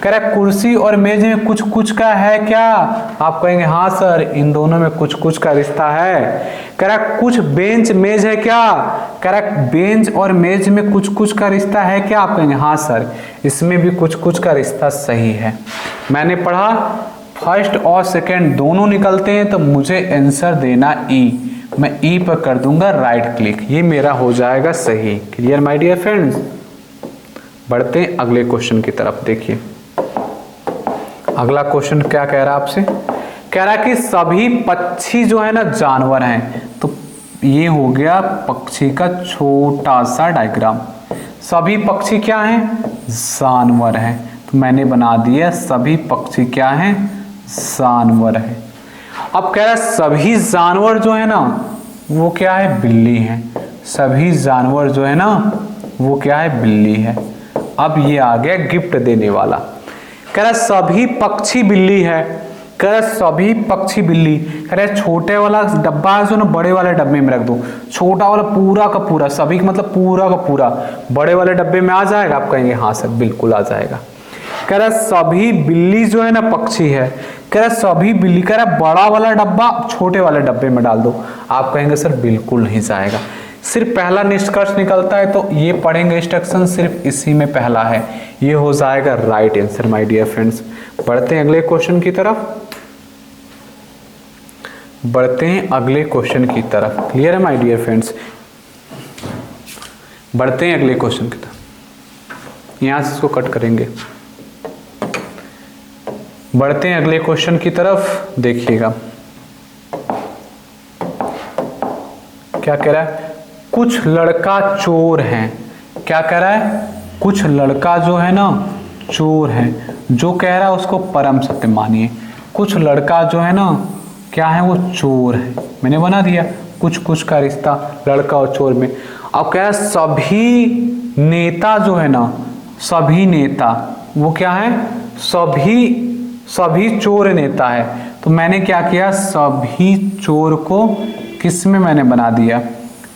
कह रहा है कुर्सी और मेज में कुछ कुछ का है क्या? आप कहेंगे हाँ सर, इन दोनों में कुछ कुछ का रिश्ता है। कह रहा है कुछ बेंच मेज है क्या? कह रहा है बेंच और मेज में कुछ कुछ का रिश्ता है क्या? आप कहेंगे हाँ सर, इसमें भी कुछ कुछ का रिश्ता सही है। मैंने पढ़ा फर्स्ट और सेकंड दोनों निकलते हैं तो मुझे आंसर देना ई, मैं ई पर कर दूंगा राइट क्लिक, ये मेरा हो जाएगा सही। Clear my dear friends? बढ़ते हैं अगले क्वेश्चन की तरफ। देखिए अगला क्वेश्चन क्या कह रहा है आपसे, कह रहा है कि सभी पक्षी जो है ना जानवर हैं। तो ये हो गया पक्षी का छोटा सा डायग्राम। सभी पक्षी क्या हैं? जानवर हैं। तो मैंने बना दिया सभी पक्षी क्या हैं? जानवर है। अब कह रहा है सभी जानवर जो है ना वो क्या है? बिल्ली है। सभी जानवर जो है ना वो क्या है? बिल्ली है। अब ये आ गया गिफ्ट देने वाला। कह रहा सभी पक्षी बिल्ली है, कह रहा सभी पक्षी बिल्ली। कह रहा छोटे वाला डब्बा है जो ना बड़े वाले डब्बे में रख दो, छोटा वाला पूरा का पूरा, सभी मतलब पूरा का पूरा बड़े वाले डब्बे में आ जाएगा? आप कहेंगे हाँ सर बिल्कुल आ जाएगा। कह रहा सभी बिल्ली जो है ना पक्षी है, कह रहा सभी बिल्ली। कह रहा बड़ा वाला डब्बा छोटे वाले डब्बे में डाल दो। आप कहेंगे सर बिल्कुल नहीं जाएगा। सिर्फ पहला निष्कर्ष निकलता है तो ये पढ़ेंगे इंस्ट्रक्शन सिर्फ इसी में पहला है, ये हो जाएगा right answer my dear friends. बढ़ते हैं अगले क्वेश्चन की तरफ, बढ़ते हैं अगले क्वेश्चन की तरफ। क्लियर है माय डियर फ्रेंड्स? बढ़ते हैं अगले क्वेश्चन की तरफ, यहां से इसको कट करेंगे। बढ़ते हैं अगले क्वेश्चन की तरफ। देखिएगा क्या कह रहा है, कुछ लड़का चोर है। क्या कह रहा है? कुछ लड़का जो है ना चोर है। जो कह रहा है उसको परम सत्य मानिए। कुछ लड़का जो है ना क्या है? वो चोर है। मैंने बना दिया कुछ कुछ का रिश्ता लड़का और चोर में। अब कह रहा है सभी नेता जो है ना, सभी नेता वो क्या है? सभी चोर नेता है। तो मैंने क्या किया, सभी चोर को किस में मैंने बना दिया?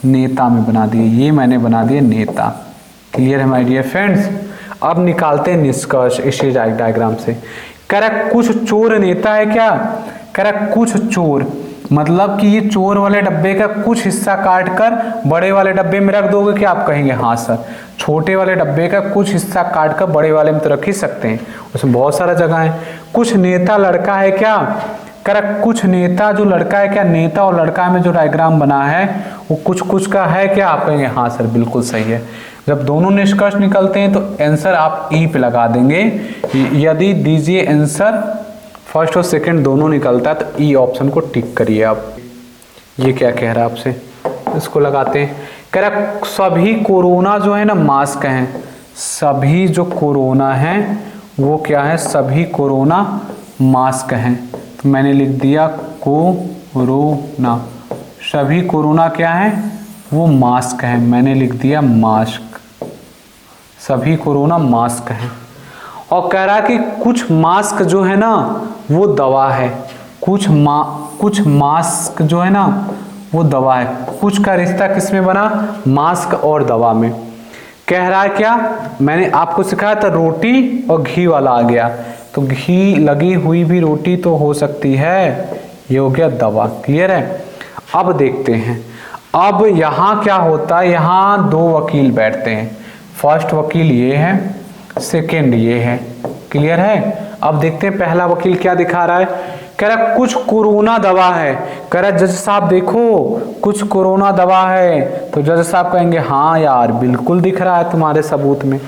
नेता में बना दिया। ये मैंने बना दिया नेता। क्लियर है माय डियर फ्रेंड्स? अब निकालते हैं निष्कर्ष इसी डायग्राम से। कह रहा कुछ चोर नेता है क्या? कह रहा कुछ चोर मतलब कि ये चोर वाले डब्बे का कुछ हिस्सा काट कर बड़े वाले डब्बे में रख दोगे क्या? आप कहेंगे हाँ सर। छोटे वाले डब्बे का कुछ हिस्सा काट कर बड़े वाले में तो रख ही सकते हैं, उसमें बहुत सारा जगह है। कुछ नेता लड़का है क्या? कह रहा कुछ नेता जो लड़का है क्या? नेता और लड़का में जो डायग्राम बना है वो कुछ कुछ का है क्या? आप कहेंगे हाँ सर बिल्कुल सही है। जब दोनों निष्कर्ष निकलते हैं तो आंसर आप ई पे लगा देंगे। यदि दीजिए आंसर फर्स्ट और सेकंड दोनों निकलता है तो ई ऑप्शन को टिक करिए आप। ये क्या कह रहा है आपसे, इसको लगाते हैं। कह रहा सभी कोरोना जो है ना मास्क हैं। सभी जो कोरोना है वो क्या है? सभी कोरोना मास्क हैं। तो मैंने लिख दिया कोरोना। सभी कोरोना क्या है? वो मास्क है। मैंने लिख दिया मास्क। सभी कोरोना मास्क हैं। और कह रहा कि कुछ मास्क जो है ना वो दवा है। कुछ मास्क जो है ना वो दवा है। कुछ का रिश्ता किस में बना? मास्क और दवा में। कह रहा है क्या? मैंने आपको सिखाया था रोटी और घी वाला आ गया, तो घी लगी हुई भी रोटी तो हो सकती है। ये हो गया दवा। क्लियर है? अब देखते हैं अब यहाँ क्या होता है। यहाँ दो वकील बैठते हैं। फर्स्ट वकील ये है, सेकेंड ये है। क्लियर है? अब देखते हैं पहला वकील क्या दिखा रहा है। कह रहा कुछ कोरोना दवा है। कह रहा जज साहब देखो कुछ कोरोना दवा है। तो जज साहब कहेंगे हाँ यार बिल्कुल दिख रहा है तुम्हारे सबूत में।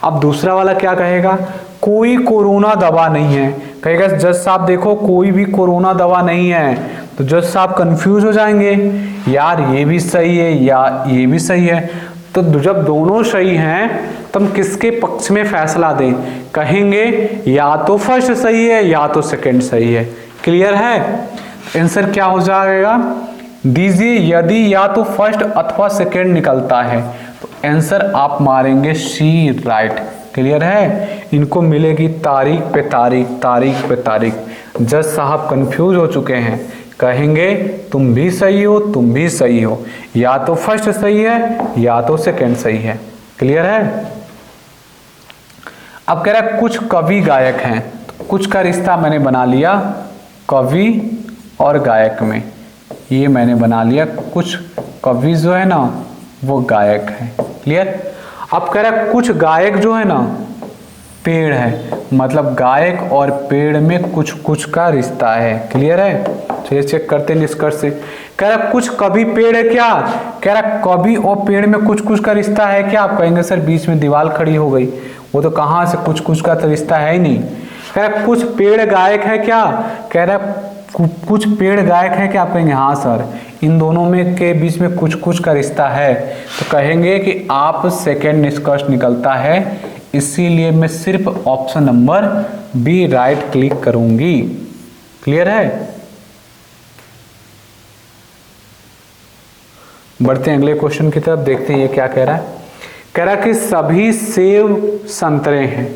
अब दूसरा वाला क्या कहेगा? कोई कोरोना दवा नहीं है। कहेगा जज साहब देखो कोई भी कोरोना दवा नहीं है। तो जज साहब कंफ्यूज हो जाएंगे, यार ये भी सही है या ये भी सही है। तो जब दोनों सही हैं तो हम किसके पक्ष में फैसला दें? कहेंगे या तो फर्स्ट सही है या तो सेकंड सही है। क्लियर है? आंसर क्या हो जाएगा दीजिए। यदि या तो फर्स्ट अथवा सेकंड निकलता है तो आंसर आप मारेंगे सी राइट। क्लियर है? इनको मिलेगी तारीख पे तारीख, तारीख पे तारीख। जज साहब कंफ्यूज हो चुके हैं, कहेंगे तुम भी सही हो, तुम भी सही हो, या तो फर्स्ट सही है या तो सेकंड सही है। क्लियर है? अब कह रहा है कुछ कवि गायक हैं, तो कुछ का रिश्ता मैंने बना लिया कवि और गायक में, ये मैंने बना लिया। कुछ कवि जो है ना वो गायक है। क्लियर। अब कह रहा है कुछ गायक जो है ना पेड़ है, मतलब गायक और पेड़ में कुछ कुछ का रिश्ता है। क्लियर है। तो ये चेक करते हैं निष्कर्ष से। कह रहा कुछ कवि पेड़ है क्या, कह रहा कवि और पेड़ में कुछ कुछ का रिश्ता है क्या। आप कहेंगे सर बीच में दीवार खड़ी हो गई, वो तो कहाँ से कुछ कुछ का तो रिश्ता है ही नहीं। कह रहा कुछ पेड़ गायक है क्या, कह रहा कुछ पेड़ गायक है क्या। आप कहेंगे हाँ सर इन दोनों में के बीच में कुछ कुछ का रिश्ता है। तो कहेंगे कि आप सेकेंड निष्कर्ष निकलता है, इसीलिए मैं सिर्फ option number B right click करूंगी। क्लियर है। बढ़ते हैं अगले क्वेश्चन की तरफ, देखते हैं ये क्या कह रहा है। कह रहा है कि सभी सेब संतरे हैं,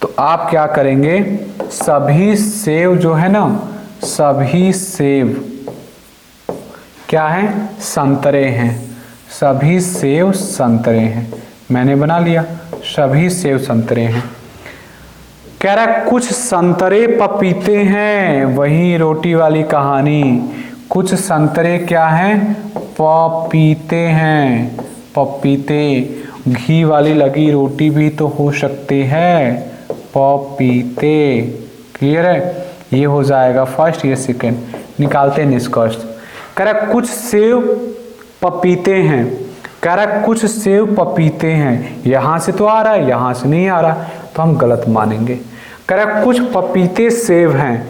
तो आप क्या करेंगे, सभी सेब जो है ना, सभी सेब क्या है, संतरे हैं। सभी सेब संतरे हैं, मैंने बना लिया सभी सेब संतरे हैं। कह रहा है कुछ संतरे पपीते हैं, वही रोटी वाली कहानी। कुछ संतरे क्या हैं, पपीते हैं। पपीते, घी वाली लगी रोटी भी तो हो सकती है, पपीते। क्लियर है। ये हो जाएगा फर्स्ट, ये सेकंड। निकालते हैं निष्कर्ष। कह रहा कुछ सेब पपीते हैं, कह रहा कुछ सेब पपीते हैं, यहां से तो आ रहा है यहां से नहीं आ रहा, तो हम गलत मानेंगे। कह रहा कुछ पपीते सेब हैं,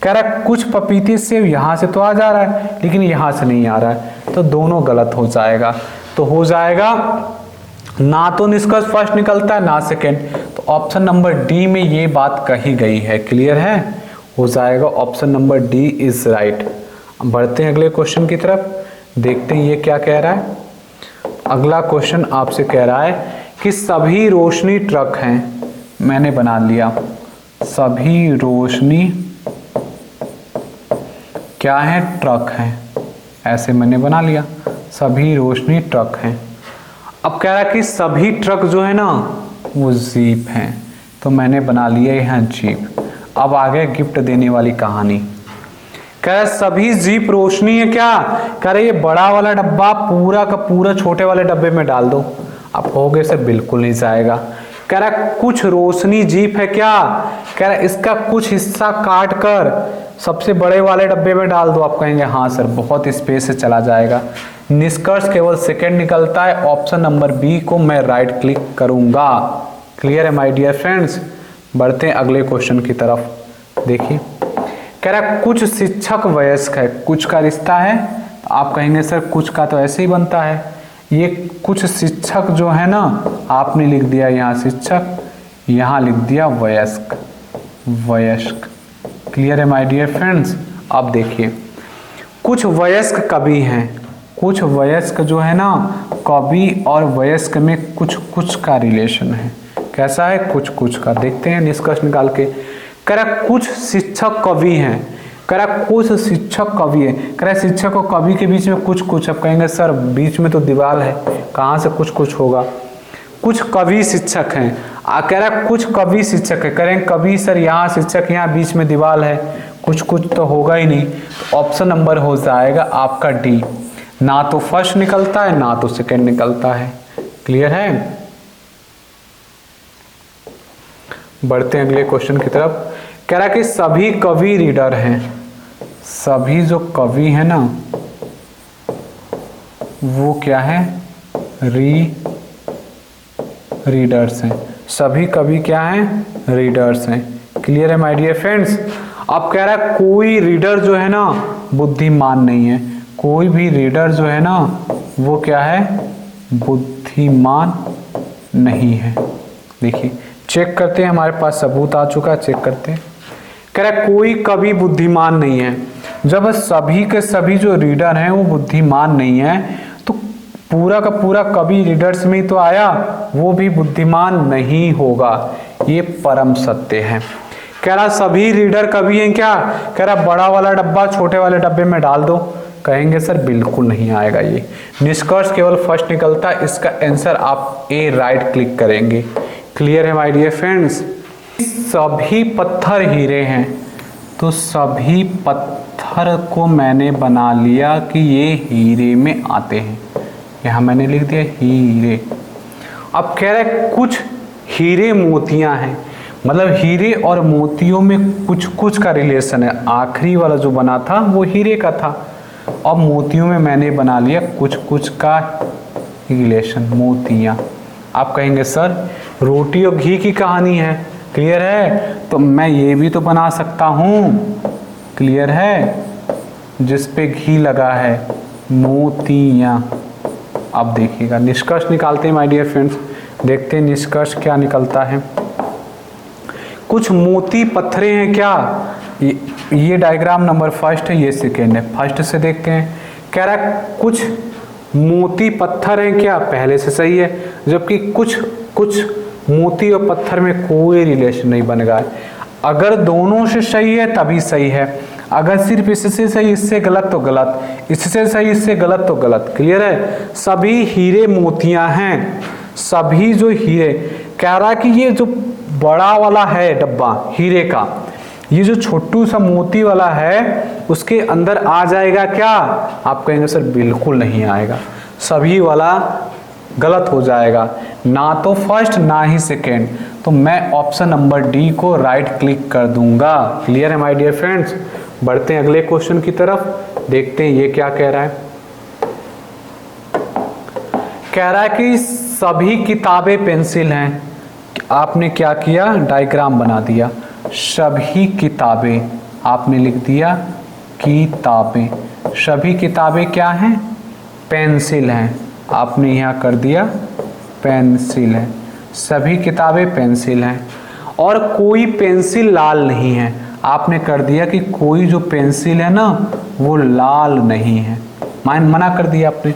कह रहा कुछ पपीते सेब यहां से तो आ जा रहा है लेकिन यहां से नहीं आ रहा है, तो दोनों गलत हो जाएगा। तो हो जाएगा ना तो निष्कर्ष फर्स्ट निकलता है ना सेकंड, तो ऑप्शन नंबर डी में ये बात कही गई है। क्लियर है। हो जाएगा option number D is right. बढ़ते हैं अगले क्वेश्चन की तरफ, देखते हैं ये क्या कह रहा है। अगला क्वेश्चन आपसे कह रहा है कि सभी रोशनी ट्रक हैं, मैंने बना लिया सभी रोशनी क्या है, ट्रक हैं, ऐसे मैंने बना लिया सभी रोशनी ट्रक हैं। अब कह रहा है कि सभी ट्रक जो है ना वो जीप हैं, तो मैंने बना लिया यहाँ जीप। अब आगे गिफ्ट देने वाली कहानी। कह रहा सभी जीप रोशनी है क्या, कह रहे ये बड़ा वाला डब्बा पूरा का पूरा छोटे वाले डब्बे में डाल दो। आप कहोगे सर बिल्कुल नहीं जाएगा। कह रहा कुछ रोशनी जीप है क्या, कह रहा इसका कुछ हिस्सा काट कर सबसे बड़े वाले डब्बे में डाल दो। आप कहेंगे हाँ सर बहुत स्पेस से चला जाएगा। निष्कर्ष केवल सेकंड निकलता है, ऑप्शन नंबर बी को मैं राइट क्लिक करूंगा। क्लियर है माय डियर फ्रेंड्स। बढ़ते हैं अगले क्वेश्चन की तरफ। देखिए कह रहा कुछ शिक्षक वयस्क है, कुछ का रिश्ता है, तो आप कहेंगे सर कुछ का तो ऐसे ही बनता है। ये कुछ शिक्षक जो है ना, आपने लिख दिया यहाँ शिक्षक, यहाँ लिख दिया वयस्क, वयस्क। क्लियर है माय डियर फ्रेंड्स। अब देखिए कुछ वयस्क कवि हैं, कुछ वयस्क जो है ना, कवि और वयस्क में कुछ कुछ का रिलेशन है। कैसा है, कुछ कुछ का। देखते हैं निष्कर्ष निकाल के। कह रहा कुछ शिक्षक कवि हैं, कह रहा कुछ शिक्षक कवि है, कह रहा शिक्षक और कवि के बीच में कुछ कुछ। अब कहेंगे सर बीच में तो दीवार है, कहाँ से कुछ कुछ होगा। कुछ कवि शिक्षक हैं, कह रहा कुछ कवि शिक्षक है, करें कवि सर यहाँ शिक्षक यहाँ बीच में दीवार है, कुछ कुछ तो होगा ही नहीं। तो ऑप्शन नंबर हो जाएगा आपका डी। ना तो फर्स्ट निकलता है ना तो सेकंड निकलता है। क्लियर है। बढ़ते हैं अगले क्वेश्चन की तरफ। कह रहा कि सभी कवि रीडर हैं, सभी जो कवि है ना वो क्या है, रीडर्स हैं। सभी कवि क्या हैं, रीडर्स हैं। क्लियर है माय डियर फ्रेंड्स। अब कह रहा है कोई रीडर जो है ना बुद्धिमान नहीं है, कोई भी रीडर जो है ना वो क्या है, बुद्धिमान नहीं है। देखिए चेक करते हैं, हमारे पास सबूत आ चुका है, चेक करते हैं। कह रहा है कोई कवि बुद्धिमान नहीं है। जब सभी के सभी जो रीडर हैं वो बुद्धिमान नहीं है, तो पूरा का पूरा कवि रीडर्स में ही तो आया, वो भी बुद्धिमान नहीं होगा। ये परम सत्य है। कह रहा सभी रीडर कवि हैं क्या, कह रहा बड़ा वाला डब्बा छोटे वाले डब्बे में डाल दो। कहेंगे सर बिल्कुल नहीं आएगा। ये निष्कर्ष केवल फर्स्ट निकलता है, इसका आंसर आप ए राइट क्लिक करेंगे। क्लियर है माय डियर फ्रेंड्स? सभी पत्थर हीरे हैं, तो सभी पत्थर को मैंने बना लिया कि ये हीरे में आते हैं। यहाँ मैंने लिख दिया हीरे। अब कह रहा है कुछ हीरे मोतियां हैं, मतलब हीरे और मोतियों में कुछ कुछ का रिलेशन है। आखिरी वाला जो बना था वो हीरे का था, और मोतियों में मैंने बना लिया कुछ कुछ का रिलेशन, मोतियां। आप कहेंगे सर रोटी और घी की कहानी है, क्लियर है, तो मैं ये भी तो बना सकता हूँ, क्लियर है, जिस पे घी लगा है, मोतियां। अब देखिएगा निष्कर्ष निकालते हैं माय डियर फ्रेंड्स, देखते हैं निष्कर्ष क्या निकलता है। कुछ मोती पत्थरे हैं क्या, ये डायग्राम नंबर फर्स्ट है, ये सेकेंड है। फर्स्ट से देखते हैं, कह रहा है कुछ मोती पत्थर हैं क्या, पहले से सही है, जबकि कुछ मोती और पत्थर में कोई रिलेशन नहीं बन रहा है। अगर दोनों से सही है तभी सही है, अगर सिर्फ इससे सही इससे गलत तो गलत, इससे सही इससे गलत तो गलत, क्लियर है। सभी हीरे मोतियां हैं, सभी जो हीरे, कह रहा कि ये जो बड़ा वाला है डब्बा हीरे का, ये जो छोटू सा मोती वाला है उसके अंदर आ जाएगा क्या? आप कहेंगे सर बिल्कुल नहीं आएगा, सभी वाला गलत हो जाएगा, ना तो फर्स्ट ना ही सेकेंड। तो मैं ऑप्शन नंबर डी को राइट क्लिक कर दूंगा। क्लियर है माय डियर फ्रेंड्स? बढ़ते हैं अगले क्वेश्चन की तरफ, देखते हैं ये क्या कह रहा है। कह रहा है कि सभी किताबें पेंसिल हैं। आपने क्या किया, डायग्राम बना दिया, सभी किताबें, आपने लिख दिया किताबें, सभी किताबें क्या हैं, पेंसिल हैं, आपने यहाँ कर दिया पेंसिल है, सभी किताबें पेंसिल हैं। और कोई पेंसिल लाल नहीं है, आपने कर दिया कि कोई जो पेंसिल है ना वो लाल नहीं है, मना कर दिया आपने।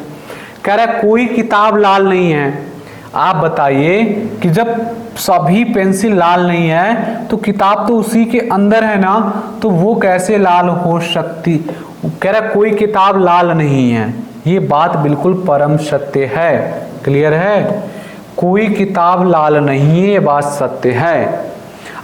कह रहा है कोई किताब लाल नहीं है। आप बताइए कि जब सभी पेंसिल लाल नहीं है तो किताब तो उसी के अंदर है ना, तो वो कैसे लाल हो सकती? कह रहा है कोई किताब लाल नहीं है, ये बात बिल्कुल परम सत्य है, क्लियर है, कोई किताब लाल नहीं है, ये बात सत्य है।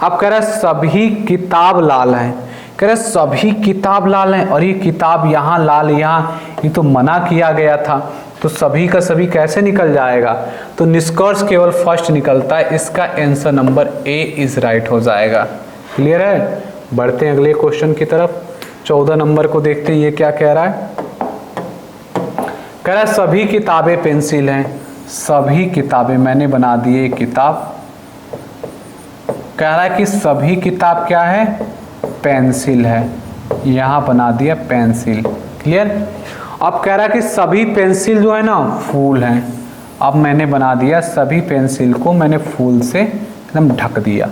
अब कह रहा है सभी किताब लाल है, कह रहा है सभी किताब लाल है, और ये किताब यहाँ लाल, यहाँ ये तो मना किया गया था, तो सभी का सभी कैसे निकल जाएगा? तो निष्कर्ष केवल फर्स्ट निकलता है, इसका answer number A is right हो जाएगा। क्लियर है? बढ़ते हैं अगले क्वेश्चन की तरफ, 14 नंबर को देखते हैं ये क्या कह रहा है। कह रहा है सभी किताबें पेंसिल हैं, सभी किताबें, मैंने बना दिए किताब। कह रहा है कि सभी किताब क्या है, पेंसिल है, यहाँ बना दिया पेंसिल। क्लियर? अब कह रहा है कि सभी पेंसिल जो है ना फूल हैं, अब मैंने बना दिया सभी पेंसिल को मैंने फूल से एकदम ढक दिया।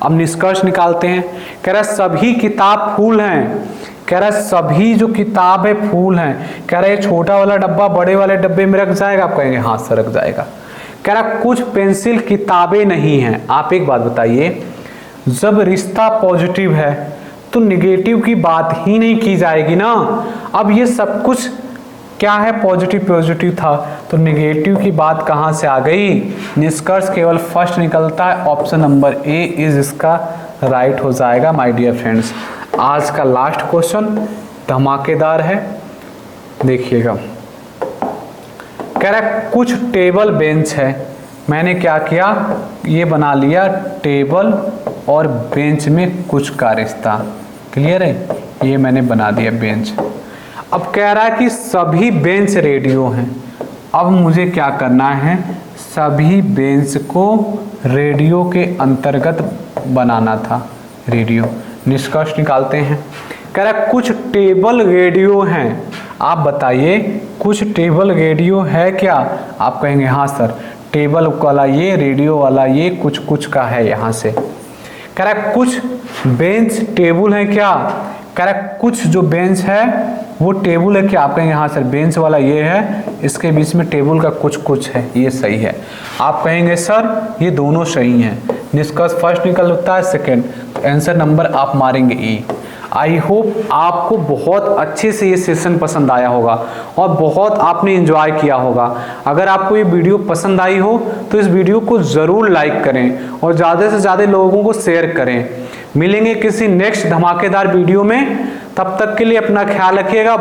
अब निष्कर्ष निकालते हैं। कह रहा है सभी किताब फूल हैं, कह रहा है सभी जो किताब है फूल हैं। कह रहा है छोटा वाला डब्बा बड़े वाले डब्बे में रख जाएगा, आप कहेंगे हाँ सर रख जाएगा। कह रहा है कुछ पेंसिल किताबें नहीं हैं। आप एक बात बताइए, जब रिश्ता पॉजिटिव है तो निगेटिव की बात ही नहीं की जाएगी ना। अब ये सब कुछ क्या है, पॉजिटिव पॉजिटिव था, तो नेगेटिव की बात कहाँ से आ गई? निष्कर्ष केवल फर्स्ट निकलता है, ऑप्शन नंबर ए इज इसका राइट हो जाएगा माय डियर फ्रेंड्स। आज का लास्ट क्वेश्चन धमाकेदार है, देखिएगा। कह रहा है कुछ टेबल बेंच है, मैंने क्या किया, ये बना लिया टेबल और बेंच में कुछ का रिश्ता। क्लियर है? ये मैंने बना दिया बेंच। अब कह रहा है कि सभी बेंच रेडियो हैं। अब मुझे क्या करना है, सभी बेंच को रेडियो के अंतर्गत बनाना था, रेडियो। निष्कर्ष निकालते हैं। कह रहा है कुछ टेबल रेडियो हैं। आप बताइए कुछ टेबल रेडियो है क्या? आप कहेंगे हाँ सर, टेबल वाला ये, रेडियो वाला ये, कुछ कुछ का है यहाँ से। कह रहा है कुछ बेंच टेबल है क्या? कह रहा है कुछ जो बेंच है वो टेबल है क्या? आप कहेंगे हाँ सर, बेंच वाला ये है, इसके बीच में टेबल का कुछ कुछ है, ये सही है। आप कहेंगे सर ये दोनों सही हैं। निष्कर्ष फर्स्ट निकलता है, सेकंड, आंसर नंबर आप मारेंगे ई। आई होप आपको बहुत अच्छे से ये सेशन पसंद आया होगा और बहुत आपने एंजॉय किया होगा। अगर आपको ये वीडियो पसंद आई हो तो इस वीडियो को ज़रूर लाइक करें और ज़्यादा से ज़्यादा लोगों को शेयर करें। मिलेंगे किसी नेक्स्ट धमाकेदार वीडियो में, तब तक के लिए अपना ख्याल रखिएगा।